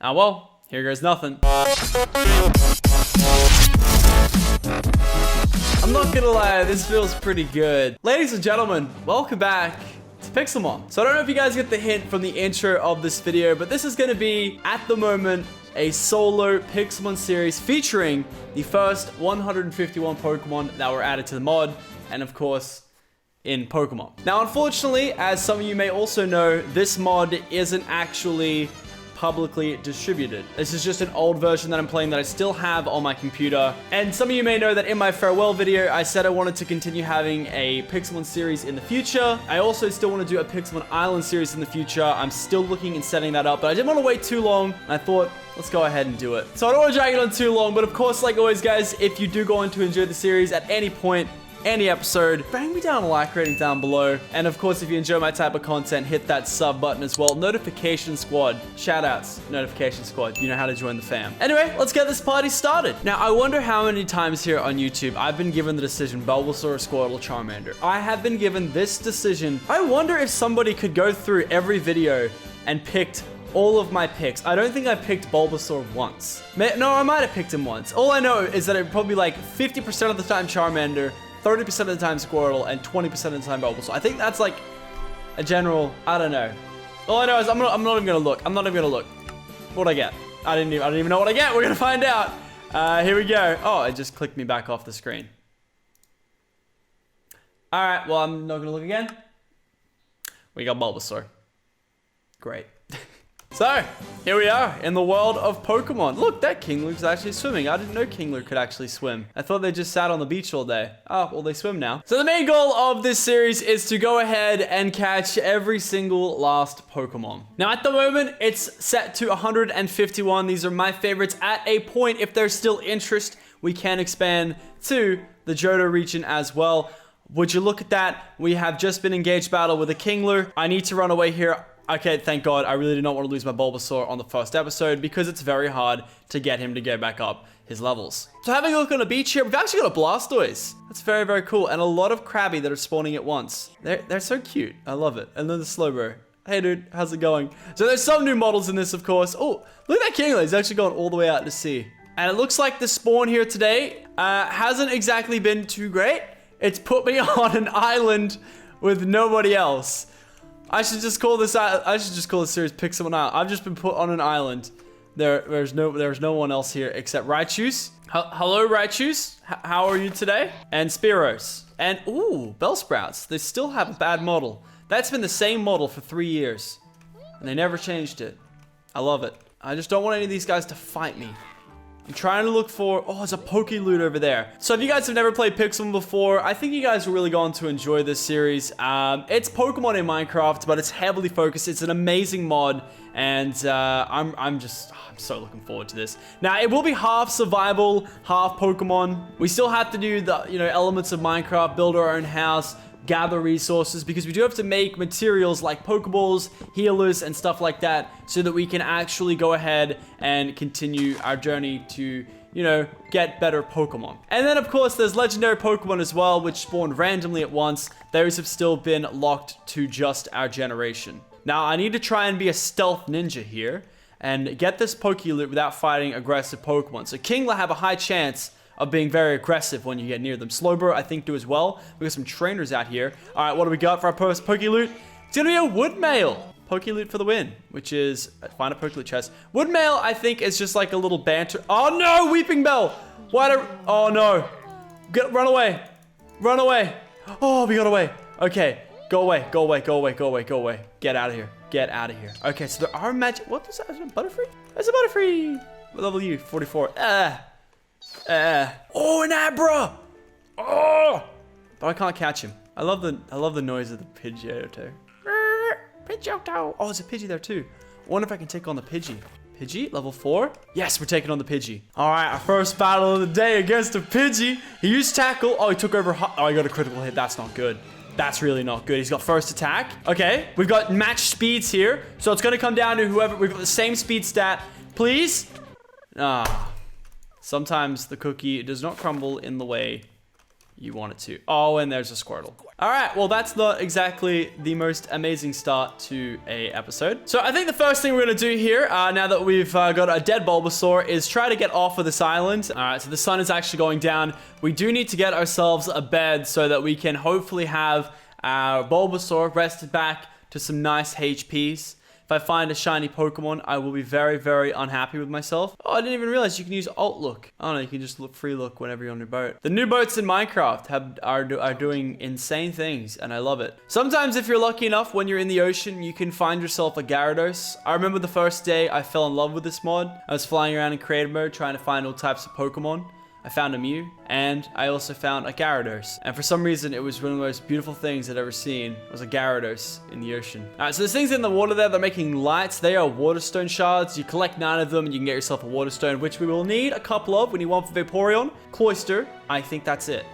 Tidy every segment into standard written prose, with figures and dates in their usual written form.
Ah, well, here goes nothing. I'm not gonna lie, this feels pretty good. Ladies and gentlemen, welcome back to PIXELMON. So I don't know if you guys get the hint from the intro of this video, but this is gonna be, at the moment, a solo PIXELMON series featuring the first 151 Pokemon that were added to the mod, and of course, in Pokemon. Now, unfortunately, as some of you may also know, this mod isn't actually publicly distributed. This is just an old version that I'm playing that I still have on my computer. And some of you may know that in my farewell video, I said I wanted to continue having a PIXELMON series in the future. I also still want to do a PIXELMON Island series in the future. I'm still looking and setting that up, but I didn't want to wait too long. And I thought, let's go ahead and do it. So I don't want to drag it on too long, but of course, like always, guys, if you do go on to enjoy the series at any point, any episode, bang me down a like rating down below. And of course, if you enjoy my type of content, hit that sub button as well. Notification squad. Shout outs. Notification squad. You know how to join the fam. Anyway, let's get this party started. Now, I wonder how many times here on YouTube I've been given the decision Bulbasaur, Squirtle, Charmander. I have been given this decision. I wonder if somebody could go through every video and picked all of my picks. I don't think I picked Bulbasaur once. No, I might have picked him once. All I know is that it probably like 50% of the time Charmander, 30% of the time Squirtle, and 20% of the time Bulbasaur. I think that's like a general, I don't know. All I know is I'm not even gonna look. I'm not even gonna look. What'd I get? I don't even know what I get. We're gonna find out. Here we go. Oh, it just clicked me back off the screen. All right, well, I'm not gonna look again. We got Bulbasaur. Great. So, here we are in the world of Pokemon. Look, that Kingler's actually swimming. I didn't know Kingler could actually swim. I thought they just sat on the beach all day. Oh, well, they swim now. So the main goal of this series is to go ahead and catch every single last Pokemon. Now, at the moment, it's set to 151. These are my favorites. At a point, if there's still interest, we can expand to the Johto region as well. Would you look at that? We have just been engaged battle with a Kingler. I need to run away here. Okay, thank God. I really did not want to lose my Bulbasaur on the first episode because it's very hard to get him to go back up his levels. So having a look on the beach here, we've actually got a Blastoise. That's very, very cool. And a lot of Krabby that are spawning at once. They're so cute. I love it. And then the Slowbro. Hey, dude. How's it going? So there's some new models in this, of course. Oh, look at that Kingler. He's actually gone all the way out to sea. And it looks like the spawn here today hasn't exactly been too great. It's put me on an island with nobody else. I should just call this series PIXELMON Island. I've just been put on an island. There's no one else here except Raichus. Hello, Raichus. How are you today? And Spearows. And ooh, Bellsprouts. They still have a bad model. That's been the same model for 3 years, and they never changed it. I love it. I just don't want any of these guys to fight me. I'm trying to look for... Oh, there's a Pokeloot over there. So if you guys have never played PIXELMON before, I think you guys are really going to enjoy this series. It's Pokemon in Minecraft, but it's heavily focused. It's an amazing mod, and I'm so looking forward to this. Now, it will be half survival, half Pokemon. We still have to do the elements of Minecraft, build our own house, gather resources, because we do have to make materials like Pokeballs, healers, and stuff like that so that we can actually go ahead and continue our journey to, get better Pokemon. And then, of course, there's legendary Pokemon as well, which spawn randomly at once. Those have still been locked to just our generation. Now, I need to try and be a stealth ninja here and get this Pokeloot without fighting aggressive Pokemon. So Kingler have a high chance of being very aggressive when you get near them. Slowbro, I think, do as well. We got some trainers out here. All right, what do we got for our first Pokeloot? It's gonna be a Woodmail. Pokeloot for the win, which is, find a Pokeloot chest. Woodmail, I think, is just like a little banter. Oh no, Weeping Bell. Oh no. Run away. Run away. Oh, we got away. Okay, go away, go away, go away, go away, go away. Get out of here. Get out of here. Okay, so there are magic. What is that? Is it a Butterfree? It's a Butterfree. What level are you? 44. Oh, an Abra! Oh! But I can't catch him. I love the noise of the Pidgeotto. Pidgeotto! Oh, there's a Pidgey there too. I wonder if I can take on the Pidgey. Pidgey, level 4? Yes, we're taking on the Pidgey. Alright, our first battle of the day against a Pidgey. He used Tackle. Oh, he took over. Oh, he got a critical hit. That's not good. That's really not good. He's got first attack. Okay, we've got matched speeds here. So it's going to come down to whoever. We've got the same speed stat. Please? Sometimes the cookie does not crumble in the way you want it to. Oh, and there's a Squirtle. All right, well, that's not exactly the most amazing start to a episode. So I think the first thing we're gonna do here, now that we've got a dead Bulbasaur, is try to get off of this island. All right, so the sun is actually going down. We do need to get ourselves a bed so that we can hopefully have our Bulbasaur rested back to some nice HPs. If I find a shiny Pokemon, I will be very, very unhappy with myself. Oh, I didn't even realize you can use alt look. Oh no, you can just look free look whenever you're on your boat. The new boats in Minecraft are doing insane things, and I love it. Sometimes if you're lucky enough, when you're in the ocean, you can find yourself a Gyarados. I remember the first day I fell in love with this mod. I was flying around in creative mode trying to find all types of Pokemon. I found a Mew, and I also found a Gyarados. And for some reason, it was one of the most beautiful things I'd ever seen. It was a Gyarados in the ocean. All right, so there's things in the water there. They're making lights. They are Waterstone shards. You collect 9 of them, and you can get yourself a Waterstone, which we will need a couple of. We need one for Vaporeon. Cloyster. I think that's it.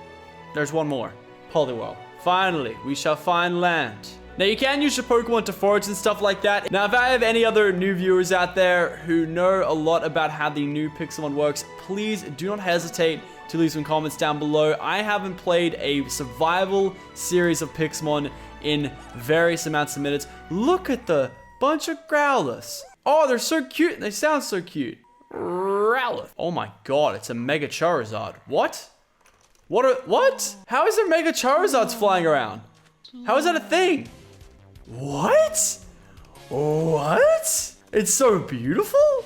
There's one more. Poliwhirl. Finally, we shall find land. Now, you can use your Pokemon to forage and stuff like that. Now, if I have any other new viewers out there who know a lot about how the new Pixelmon works, please do not hesitate to leave some comments down below. I haven't played a survival series of Pixelmon in various amounts of minutes. Look at the bunch of Growlers. Oh, they're so cute. They sound so cute. Growlithe. Oh my god, it's a Mega Charizard. What? What? How is there Mega Charizards flying around? How is that a thing? What? What? It's so beautiful?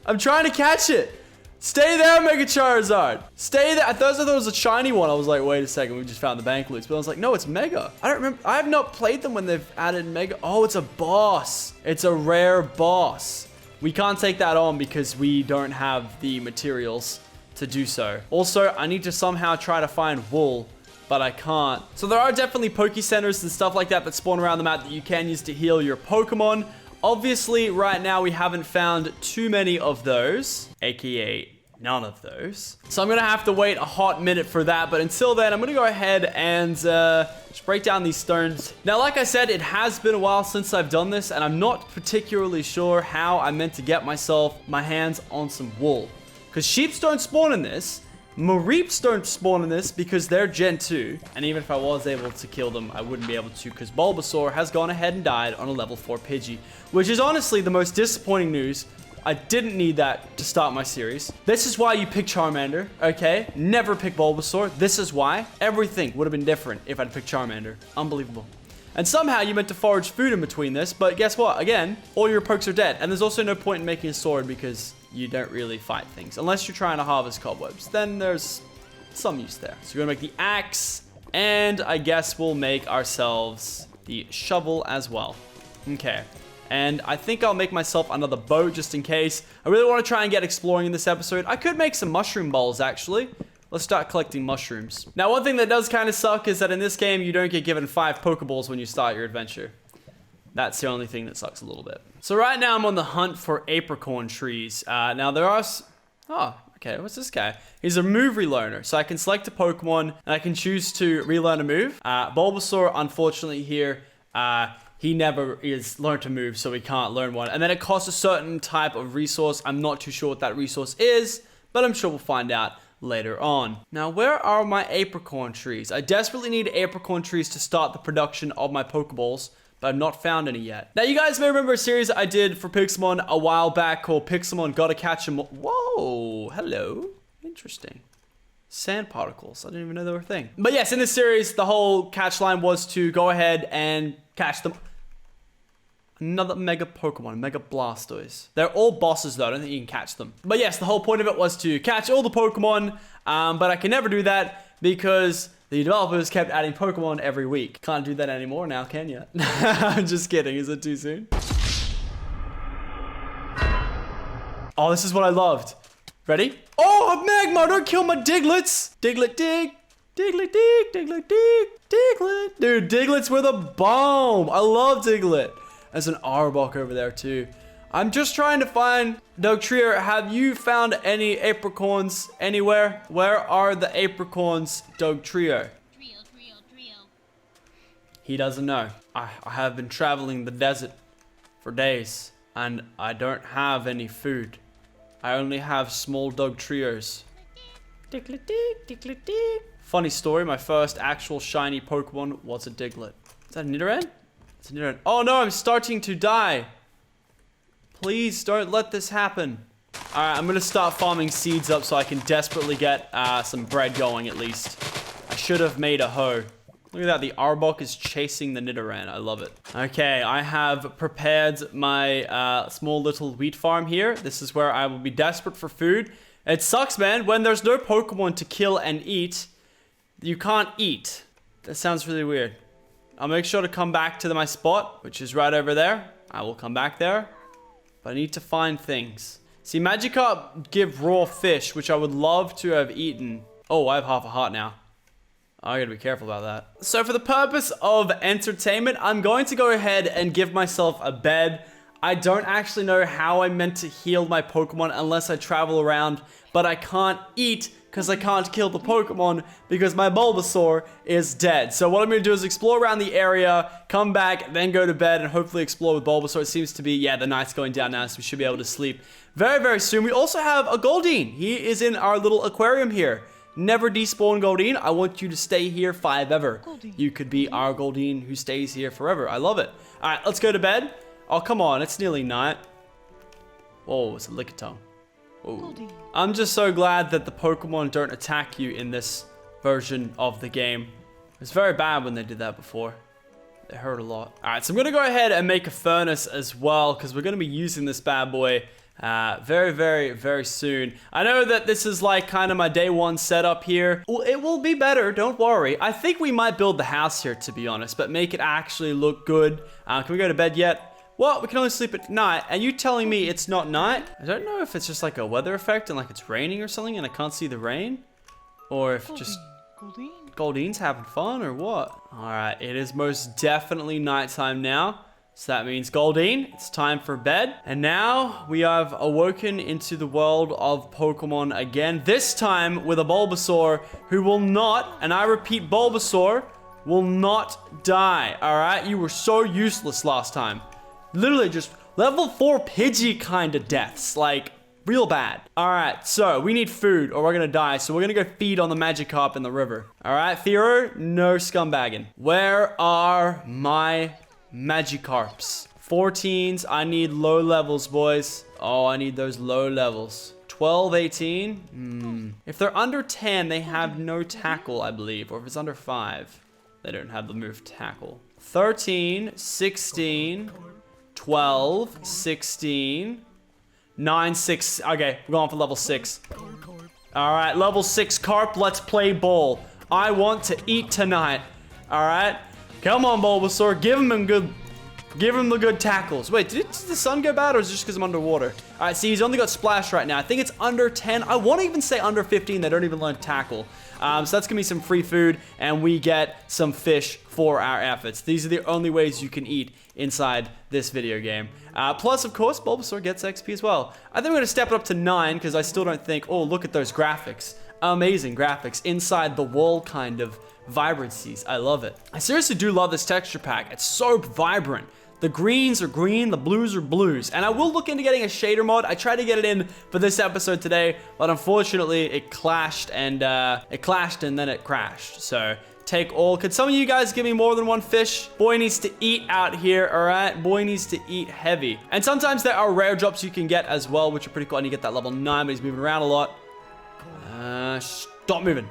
I'm trying to catch it. Stay there, Mega Charizard. Stay there. I thought it was a shiny one. I was like, wait a second. We just found the bank loots. But I was like, no, it's Mega. I don't remember. I have not played them when they've added Mega. Oh, it's a boss. It's a rare boss. We can't take that on because we don't have the materials to do so. Also, I need to somehow try to find wool, but I can't. So there are definitely Poke Centers and stuff like that that spawn around the map that you can use to heal your Pokemon. Obviously, right now we haven't found too many of those, aka none of those. So I'm gonna have to wait a hot minute for that, but until then, I'm gonna go ahead and just break down these stones. Now, like I said, it has been a while since I've done this, and I'm not particularly sure how I'm meant to get my hands on some wool. Because sheeps don't spawn in this. Mareeps don't spawn in this because they're Gen 2. And even if I was able to kill them, I wouldn't be able to because Bulbasaur has gone ahead and died on a level 4 Pidgey. Which is honestly the most disappointing news. I didn't need that to start my series. This is why you pick Charmander, okay? Never pick Bulbasaur. This is why. Everything would have been different if I'd picked Charmander. Unbelievable. And somehow you meant to forage food in between this, but guess what? Again, all your pokes are dead. And there's also no point in making a sword because you don't really fight things. Unless you're trying to harvest cobwebs. Then there's some use there. So we're gonna make the axe. And I guess we'll make ourselves the shovel as well. Okay. And I think I'll make myself another bow just in case. I really want to try and get exploring in this episode. I could make some mushroom balls, actually. Let's start collecting mushrooms. Now, one thing that does kind of suck is that in this game, you don't get given 5 Pokeballs when you start your adventure. That's the only thing that sucks a little bit. So right now, I'm on the hunt for apricorn trees. Now, there are... Oh, okay. What's this guy? He's a move relearner. So I can select a Pokemon, and I can choose to relearn a move. Bulbasaur, unfortunately, here... he never is learned to move, so he can't learn one. And then it costs a certain type of resource. I'm not too sure what that resource is, but I'm sure we'll find out later on. Now, where are my apricorn trees? I desperately need apricorn trees to start the production of my Pokeballs, but I've not found any yet. Now, you guys may remember a series I did for Pixelmon a while back called Pixelmon Gotta Catch 'Em. Whoa, hello. Interesting. Sand particles. I didn't even know they were a thing. But yes, in this series, the whole catch line was to go ahead and catch them. Another Mega Pokemon, Mega Blastoise. They're all bosses though, I don't think you can catch them. But yes, the whole point of it was to catch all the Pokemon, but I can never do that because the developers kept adding Pokemon every week. Can't do that anymore now, can you? I'm just kidding, is it too soon? Oh, this is what I loved. Ready? Oh, Magmar, don't kill my Diglets! Diglett dig, Diglett dig, Diglett dig, Diglett. Dude, Diglett's were the bomb. I love Diglett. There's an Arbok over there too. I'm just trying to find Dugtrio. Have you found any apricorns anywhere? Where are the apricorns, Dugtrio? Trio. He doesn't know. I have been traveling the desert for days and I don't have any food. I only have small Dugtrios. Diglett dig, Diglett dig. Funny story, my first actual shiny Pokemon was a Diglett. Is that a Nidoran? It's a Nidoran. Oh no, I'm starting to die. Please don't let this happen. Alright, I'm gonna start farming seeds up so I can desperately get some bread going at least. I should have made a hoe. Look at that, the Arbok is chasing the Nidoran. I love it. Okay, I have prepared my small little wheat farm here. This is where I will be desperate for food. It sucks, man. When there's no Pokemon to kill and eat, you can't eat. That sounds really weird. I'll make sure to come back to my spot, which is right over there. I will come back there. But I need to find things. See, Magikarp give raw fish, which I would love to have eaten. Oh, I have half a heart now. I gotta be careful about that. So for the purpose of entertainment, I'm going to go ahead and give myself a bed. I don't actually know how I'm meant to heal my Pokemon unless I travel around, but I can't eat because I can't kill the Pokemon because my Bulbasaur is dead. So what I'm going to do is explore around the area, come back, then go to bed, and hopefully explore with Bulbasaur. It seems to be, yeah, the night's going down now, so we should be able to sleep very, very soon. We also have a Goldeen. He is in our little aquarium here. Never despawn, Goldeen. I want you to stay here forever. You could be our Goldeen who stays here forever. I love it. All right, let's go to bed. Oh, come on. It's nearly night. Oh, it's a Lickitung. Oh. I'm just so glad that the Pokemon don't attack you in this version of the game. It's very bad when they did that before. They hurt a lot. All right, so I'm going to go ahead and make a furnace as well because we're going to be using this bad boy very, very, very soon. I know that this is like kind of my day one setup here. Well, it will be better, don't worry. I think we might build the house here, to be honest, but make it actually look good. Can we go to bed yet? Well, we can only sleep at night, and you telling me it's not night? I don't know if it's just like a weather effect and like it's raining or something and I can't see the rain. Or if just Goldeen's having fun or what? Alright, it is most definitely nighttime now. So that means Goldeen, it's time for bed. And now we have awoken into the world of Pokemon again. This time with a Bulbasaur who will not, and I repeat, Bulbasaur will not die. Alright, you were so useless last time. Literally just level 4 Pidgey kind of deaths. Like, real bad. Alright, so we need food or we're gonna die. So we're gonna go feed on the Magikarp in the river. Alright, Theo, no scumbagging. Where are my Magikarps? 14s, I need low levels, boys. Oh, I need those low levels. 12, 18. If they're under 10, they have no tackle, I believe. Or if it's under 5, they don't have the move tackle. 13, 16... 12, 16, 9, 6. Okay, we're going for level 6. Alright, level 6 Carp, let's play ball. I want to eat tonight. Alright, come on, Bulbasaur. Give him the good tackles. Wait, did the sun go bad or is it just because I'm underwater? Alright, see, he's only got Splash right now. I think it's under 10. I want to even say under 15. They don't even learn tackle. So that's going to be some free food and we get some fish for our efforts. These are the only ways you can eat inside this video game. Plus, of course, Bulbasaur gets XP as well. I think we're going to step it up to 9 because I still don't think... Oh, look at those graphics. Amazing graphics. Inside the wall kind of vibrancies. I love it. I seriously do love this texture pack. It's so vibrant. The greens are green, the blues are blues. And I will look into getting a shader mod. I tried to get it in for this episode today, but unfortunately it clashed and then it crashed. So take all. Could some of you guys give me more than one fish? Boy needs to eat out here, all right? Boy needs to eat heavy. And sometimes there are rare drops you can get as well, which are pretty cool. I need to get that level 9, but he's moving around a lot. Stop moving.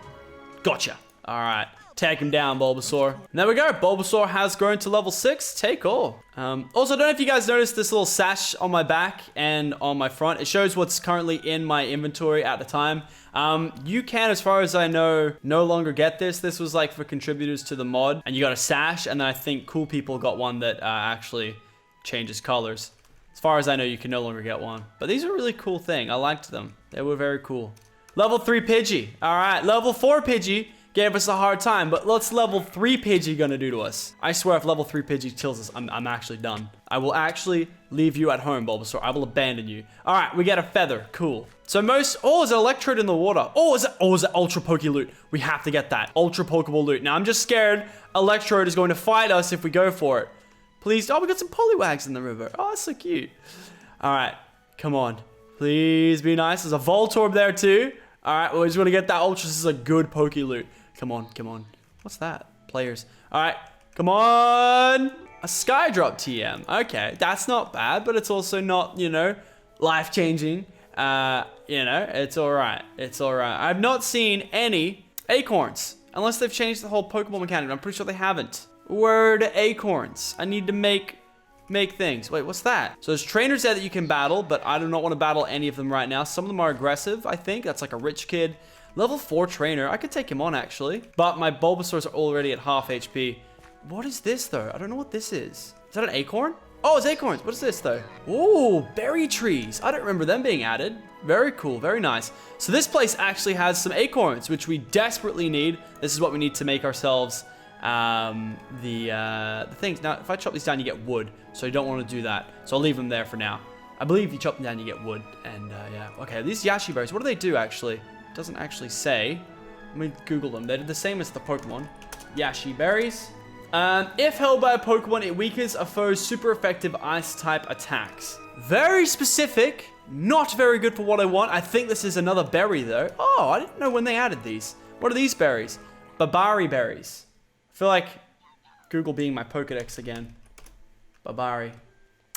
Gotcha. All right. Take him down, Bulbasaur. And there we go. Bulbasaur has grown to level 6. Take all. Also, I don't know if you guys noticed this little sash on my back and on my front. It shows what's currently in my inventory at the time. You can, as far as I know, no longer get this. This was like for contributors to the mod. And you got a sash. And then I think cool people got one that actually changes colors. As far as I know, you can no longer get one. But these are a really cool thing. I liked them. They were very cool. Level 3 Pidgey. All right. Level 4 Pidgey gave us a hard time, but what's level 3 Pidgey gonna do to us? I swear if level 3 Pidgey kills us, I'm actually done. I will actually leave you at home, Bulbasaur. I will abandon you. All right, we get a feather. Cool. So most... Oh, is it Electrode in the water? Oh, is it Ultra Poke Loot? We have to get that. Ultra Pokeball Loot. Now, I'm just scared Electrode is going to fight us if we go for it. Please. Oh, we got some Poliwags in the river. Oh, that's so cute. All right. Come on. Please be nice. There's a Voltorb there, too. All right, well, we just want to get that Ultra. This is a good Poke Loot. Come on, come on. What's that? Players. All right, come on. A Skydrop TM. Okay, that's not bad, but it's also not, you know, life-changing. You know, it's all right. It's all right. I've not seen any acorns, unless they've changed the whole Pokemon mechanic. I'm pretty sure they haven't. Where are the acorns? I need to make things. Wait, what's that? So there's trainers there that you can battle, but I do not want to battle any of them right now. Some of them are aggressive, I think. That's like a rich kid. Level 4 trainer. I could take him on, actually. But my Bulbasaurs are already at half HP. What is this, though? I don't know what this is. Is that an acorn? Oh, it's acorns. What is this, though? Ooh, berry trees. I don't remember them being added. Very cool. Very nice. So this place actually has some acorns, which we desperately need. This is what we need to make ourselves the things. Now, if I chop these down, you get wood. So you don't want to do that. So I'll leave them there for now. I believe you chop them down, you get wood. And, yeah. Okay, these Yashi berries, what do they do, actually? It doesn't actually say. Let me Google them. They're the same as the Pokemon. Yashi berries. If held by a Pokemon, it weakens a foe's super effective ice-type attacks. Very specific. Not very good for what I want. I think this is another berry, though. Oh, I didn't know when they added these. What are these berries? Babari berries. I feel like Google being my Pokedex again. Babari.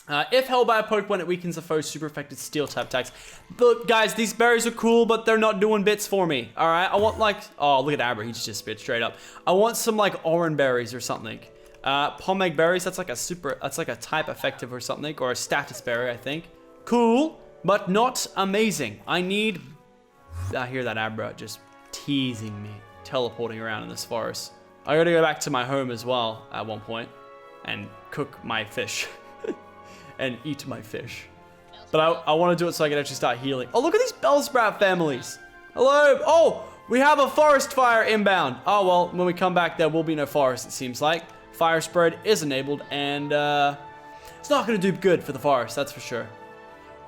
If held by a Pokemon, it weakens a foe's super effective steel-type attacks. Look, guys, these berries are cool, but they're not doing bits for me. All right, I want like, oh, look at Abra, he just spit straight up. I want some like orange berries or something. Pomeg berries, that's like a type effective or something, or a status berry, I think. Cool, but not amazing. I hear that Abra just teasing me, teleporting around in this forest. I gotta go back to my home as well at one point and cook my fish. And eat my fish. But I want to do it so I can actually start healing. Oh, look at these Bellsprout families. Hello. Oh, we have a forest fire inbound. Oh, well, when we come back, there will be no forest, it seems like. Fire spread is enabled, and it's not going to do good for the forest, that's for sure.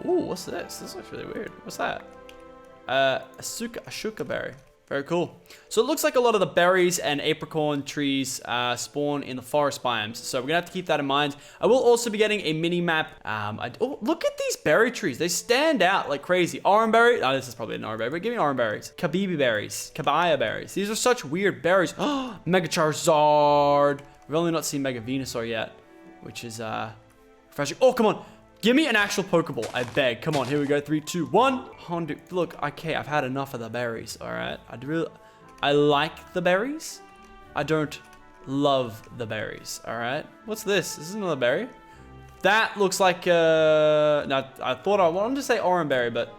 Ooh, what's this? This looks really weird. What's that? A shuka berry. Very cool. So it looks like a lot of the berries and apricorn trees spawn in the forest biomes. So we're going to have to keep that in mind. I will also be getting a mini-map. Oh, look at these berry trees. They stand out like crazy. Oranberry. Oh, this is probably an oranberry, but give me oranberries. Kabibi berries. Kabaya berries. These are such weird berries. Oh, Mega Charizard. We've only not seen Mega Venusaur yet, which is refreshing. Oh, come on. Give me an actual Pokeball, I beg. Come on, here we go. 3, 2, 1. Hondu. Look, okay, I've had enough of the berries, all right? I like the berries. I don't love the berries, all right? What's this? This is another berry. That looks like, no, I wanted to say orange berry, but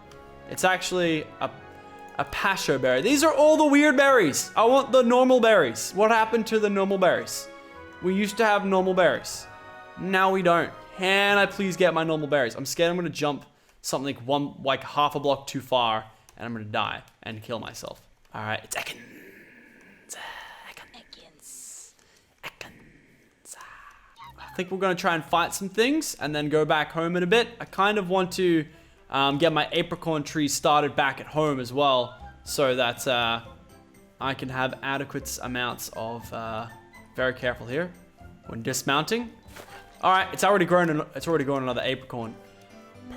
it's actually a pasho berry. These are all the weird berries. I want the normal berries. What happened to the normal berries? We used to have normal berries. Now we don't. Can I please get my normal berries? I'm scared I'm going to jump something like half a block too far, and I'm going to die and kill myself. All right, it's Ekans. I think we're going to try and fight some things and then go back home in a bit. I kind of want to get my apricorn tree started back at home as well, so that I can have adequate amounts of... very careful here when dismounting. All right, it's already grown another apricorn.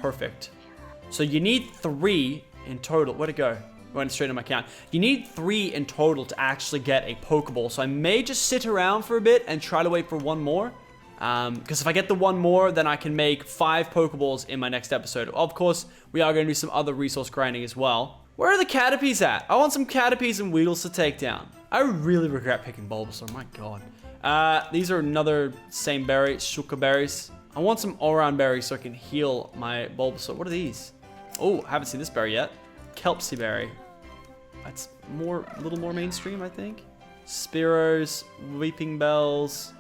Perfect. So you need 3 in total. Where'd it go? Went straight in my count. You need 3 in total to actually get a Pokeball. So I may just sit around for a bit and try to wait for one more. Because if I get the one more, then I can make 5 Pokeballs in my next episode. Of course, we are going to do some other resource grinding as well. Where are the Caterpies at? I want some Caterpies and Weedles to take down. I really regret picking Bulbasaur. My God. These are another same berry, Shuka berries. I want some Oran berries so I can heal my Bulbasaur. What are these? Oh, haven't seen this berry yet. Kelpsy berry. That's a little more mainstream, I think. Spearows, Weeping Bells,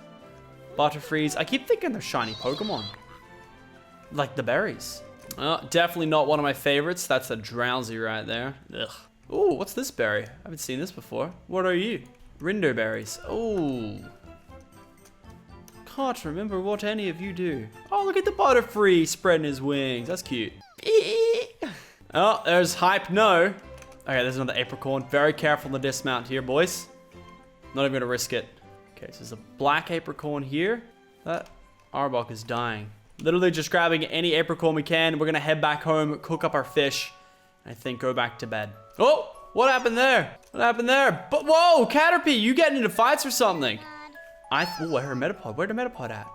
Butterfrees. I keep thinking they're shiny Pokemon. Like the berries. Definitely not one of my favorites. That's a Drowsy right there. Ugh. Oh, what's this berry? I haven't seen this before. What are you? Rindo berries. Oh. Can't remember what any of you do. Oh, look at the Butterfree spreading his wings. That's cute. Oh, there's Hypno. Okay, there's another apricorn. Very careful in the dismount here, boys. Not even gonna risk it. Okay, so there's a black apricorn here. That Arbok is dying. Literally just grabbing any apricorn we can. We're gonna head back home, cook up our fish, and I think go back to bed. Oh, What happened there? What happened there? But whoa, Caterpie, you getting into fights or something? Oh, I heard a Metapod. Where'd the Metapod at?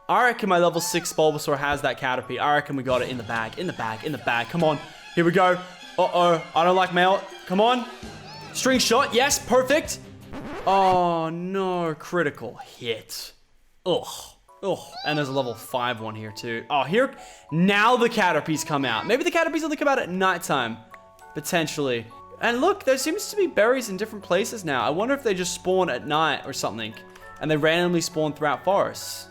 I reckon my level 6 Bulbasaur has that Caterpie. I reckon we got it in the bag, in the bag, in the bag. Come on. Here we go. Uh-oh. I don't like mail. Come on. String shot. Yes, perfect. Oh, no. Critical hit. Ugh. Ugh. And there's a level 5 one here, too. Oh, here. Now the Caterpies come out. Maybe the Caterpies only come out at nighttime. Potentially. And look, there seems to be berries in different places now. I wonder if they just spawn at night or something. And they randomly spawn throughout forests.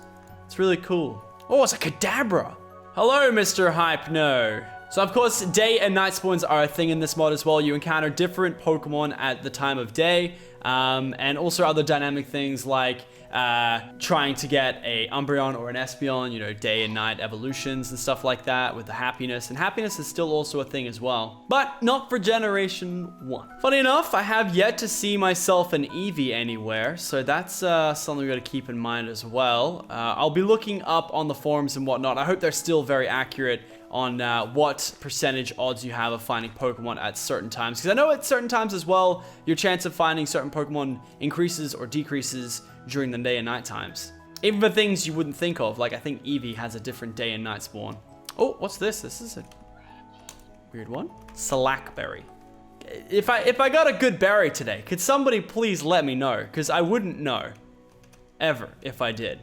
It's really cool. Oh, it's a Kadabra. Hello, Mr. Hypno. So, of course, day and night spawns are a thing in this mod as well. You encounter different Pokemon at the time of day. And also other dynamic things like trying to get a Umbreon or an Espeon, you know, day and night evolutions and stuff like that with the happiness. And happiness is still also a thing as well, but not for Generation 1. Funny enough, I have yet to see myself an Eevee anywhere, so that's something we got to keep in mind as well. I'll be looking up on the forums and whatnot. I hope they're still very accurate on what percentage odds you have of finding Pokemon at certain times. Because I know at certain times as well, your chance of finding certain Pokemon increases or decreases during the day and night times. Even for things you wouldn't think of, like I think Eevee has a different day and night spawn. Oh, what's this? This is a weird one. Slackberry. If I got a good berry today, could somebody please let me know? Because I wouldn't know. Ever, if I did.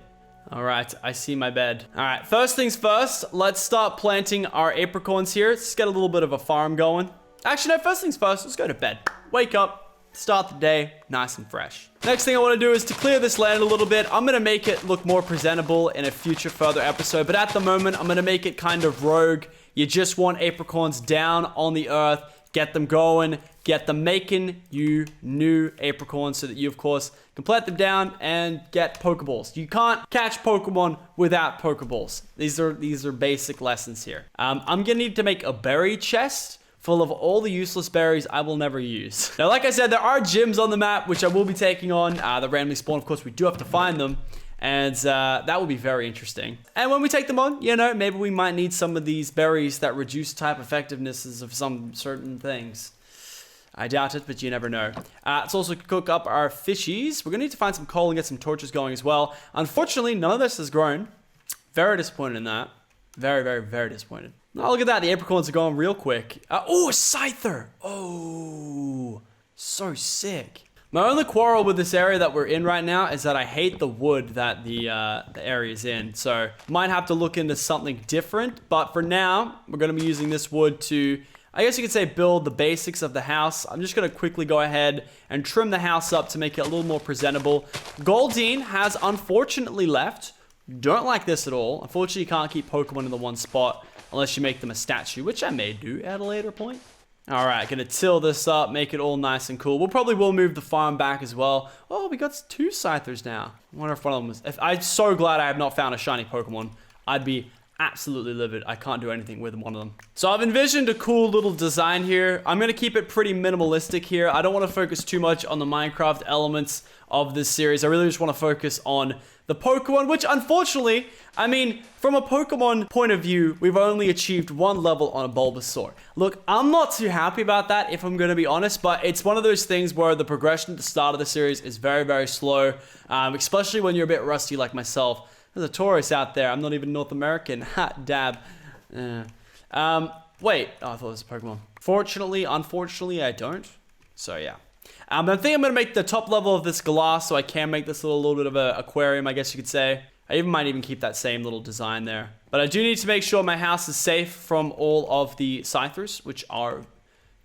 All right, I see my bed. All right, first things first, let's start planting our apricorns here. Let's get a little bit of a farm going. Actually, no, first things first, let's go to bed. Wake up, start the day, nice and fresh. Next thing I want to do is to clear this land a little bit. I'm going to make it look more presentable in a future further episode, but at the moment, I'm going to make it kind of rogue. You just want apricorns down on the earth, get them going, get them making you new apricorns so that you, of course, can plant them down and get Pokeballs. You can't catch Pokemon without Pokeballs. These are basic lessons here. I'm gonna need to make a berry chest full of all the useless berries I will never use. Now, like I said, there are gyms on the map, which I will be taking on. That randomly spawn, of course, we do have to find them. And that will be very interesting. And when we take them on, you know, maybe we might need some of these berries that reduce type effectivenesses of some certain things. I doubt it, but you never know. Let's also cook up our fishies. We're going to need to find some coal and get some torches going as well. Unfortunately, none of this has grown. Very disappointed in that. Very, very, very disappointed. Oh, look at that. The apricorns are going real quick. Oh, a Scyther. Oh, so sick. My only quarrel with this area that we're in right now is that I hate the wood that the area is in. So, might have to look into something different. But for now, we're going to be using this wood to, I guess you could say, build the basics of the house. I'm just going to quickly go ahead and trim the house up to make it a little more presentable. Goldeen has unfortunately left. Don't like this at all. Unfortunately, you can't keep Pokemon in the one spot unless you make them a statue, which I may do at a later point. All right, gonna till this up, make it all nice and cool. We'll probably move the farm back as well. Oh, we got 2 Scythers now. I wonder if one of them was... I'm so glad I have not found a shiny Pokemon. I'd be absolutely livid. I can't do anything with one of them. So I've envisioned a cool little design here. I'm gonna keep it pretty minimalistic here. I don't want to focus too much on the Minecraft elements of this series. I really just want to focus on the Pokemon, which unfortunately, I mean, from a Pokemon point of view, we've only achieved 1 level on a Bulbasaur. Look, I'm not too happy about that, if I'm going to be honest, but it's one of those things where the progression at the start of the series is very, very slow, especially when you're a bit rusty like myself. There's a Taurus out there. I'm not even North American. Ha, dab. Wait. Oh, I thought it was a Pokemon. Fortunately, unfortunately, I don't. So, yeah. I think I'm going to make the top level of this glass so I can make this a little bit of an aquarium, I guess you could say. I might even keep that same little design there. But I do need to make sure my house is safe from all of the Scythers, which are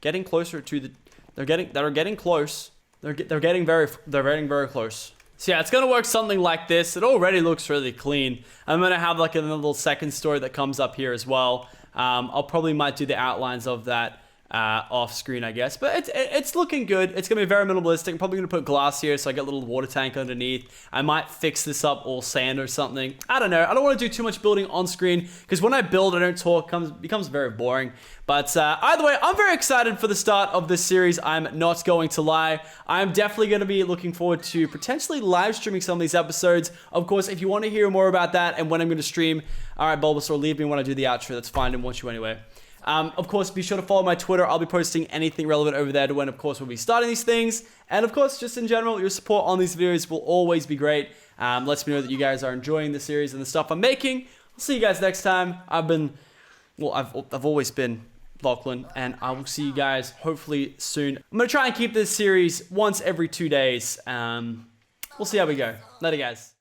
getting closer to the... They're getting close. They're getting very close. So yeah, it's going to work something like this. It already looks really clean. I'm going to have like a little second story that comes up here as well. I'll probably might do the outlines of that off screen, I guess, but it's looking good. It's gonna be very minimalistic. I'm probably gonna put glass here so I get a little water tank underneath. I might fix this up all sand or something. I don't know. I don't want to do too much building on screen because when I build, I don't talk. Becomes very boring. But either way, I'm very excited for the start of this series. I'm not going to lie. I'm definitely going to be looking forward to potentially live streaming some of these episodes. Of course, if you want to hear more about that and when I'm going to stream, all right, Bulbasaur, leave me when I do the outro. That's fine. I don't want you anyway. Of course, be sure to follow my Twitter. I'll be posting anything relevant over there to when, of course, we'll be starting these things. And of course, just in general, your support on these videos will always be great. Lets me know that you guys are enjoying the series and the stuff I'm making. I'll see you guys next time. I've always been Lachlan, and I will see you guys hopefully soon. I'm going to try and keep this series once every 2 days. We'll see how we go. Later, guys.